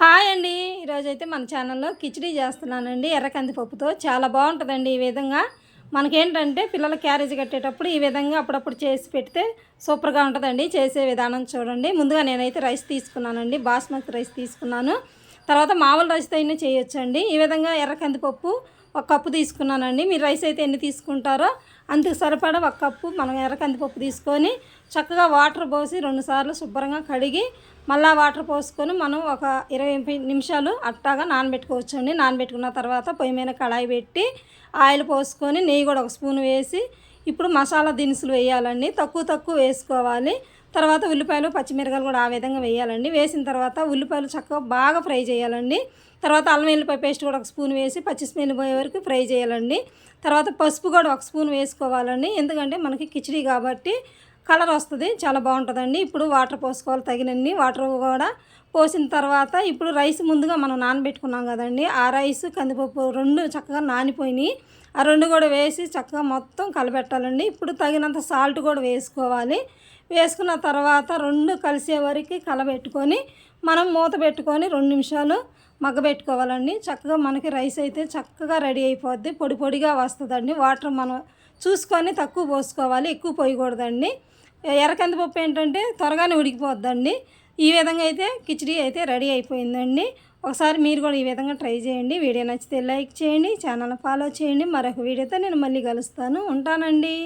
Hi అండి. ఈరోజైతే మన ఛానల్లో కిచిడీ చేస్తున్నానండి ఎర్ర కందిపప్పుతో. చాలా బాగుంటుందండి. ఈ విధంగా మనకేంటంటే పిల్లల క్యారేజ్ కట్టేటప్పుడు ఈ విధంగా అప్పుడప్పుడు చేసి పెడితే సూపర్గా ఉంటుందండి. చేసే విధానం చూడండి. ముందుగా నేనైతే రైస్ తీసుకున్నానండి, బాస్మతి రైస్ తీసుకున్నాను. తర్వాత మామూలు రైస్తో అయినా చేయొచ్చండి. ఈ విధంగా ఎర్ర కందిపప్పు ఒక కప్పు తీసుకున్నానండి. మీరు రైస్ అయితే ఎన్ని తీసుకుంటారో అందుకు సరిపడా ఒక కప్పు మనం ఎర్ర కందిపప్పు తీసుకొని చక్కగా వాటర్ పోసి 2 సార్లు శుభ్రంగా కడిగి మళ్ళీ వాటర్ పోసుకొని మనం ఒక 20 నిమిషాలు అట్టాగా నానబెట్టుకోవచ్చండి. నానబెట్టుకున్న తర్వాత పొయ్యి మీద కడాయి పెట్టి ఆయిల్ పోసుకొని నెయ్యి కూడా ఒక స్పూన్ వేసి ఇప్పుడు మసాలా దినుసులు వేయాలండి. తక్కువ వేసుకోవాలి. తర్వాత ఉల్లిపాయలు పచ్చిమిరపకాయలు కూడా ఆ విధంగా వేయాలండి. వేసిన తర్వాత ఉల్లిపాయలు చక్కగా బాగా ఫ్రై చేయాలండి. తర్వాత అల్లం వెల్లిపాయ పేస్ట్ కూడా ఒక స్పూన్ వేసి పచ్చి స్మెల్ పోయే వరకు ఫ్రై చేయాలండి. తర్వాత పసుపు కూడా ఒక స్పూన్ వేసుకోవాలండి. ఎందుకంటే మనకి కిచిడీ కాబట్టి కలర్ వస్తుంది, చాలా బాగుంటుందండి. ఇప్పుడు వాటర్ పోసుకోవాలి, తగినన్ని వాటర్ కూడా పోసిన తర్వాత ఇప్పుడు రైస్ ముందుగా మనం నానబెట్టుకున్నాం కదండి, ఆ రైస్ కందిపప్పు 2 చక్కగా నానిపోయినాయి. ఆ 2 కూడా వేసి చక్కగా మొత్తం కలబెట్టాలండి. ఇప్పుడు తగినంత సాల్ట్ కూడా వేసుకోవాలి. వేసుకున్న తర్వాత 2 కలిసే వరకు కలబెట్టుకొని మనం మూత పెట్టుకొని 2 నిమిషాలు మగ్గబెట్టుకోవాలండి. చక్కగా మనకి రైస్ అయితే చక్కగా రెడీ అయిపోద్ది. పొడి పొడిగా వస్తుందండి. వాటర్ మనం చూసుకొని తక్కువ పోసుకోవాలి, ఎక్కువ పోయకూడదండి. ఎర్ర కందిపప్పు ఏంటంటే త్వరగానే ఉడికిపోద్దండి. ఈ విధంగా అయితే కిచిడీ అయితే రెడీ అయిపోయిందండి. ఒకసారి మీరు కూడా ఈ విధంగా ట్రై చేయండి. వీడియో నచ్చితే లైక్ చేయండి, ఛానల్ ఫాలో చేయండి. మరొక వీడియోతో నేను మళ్ళీ కలుస్తాను. ఉంటానండి.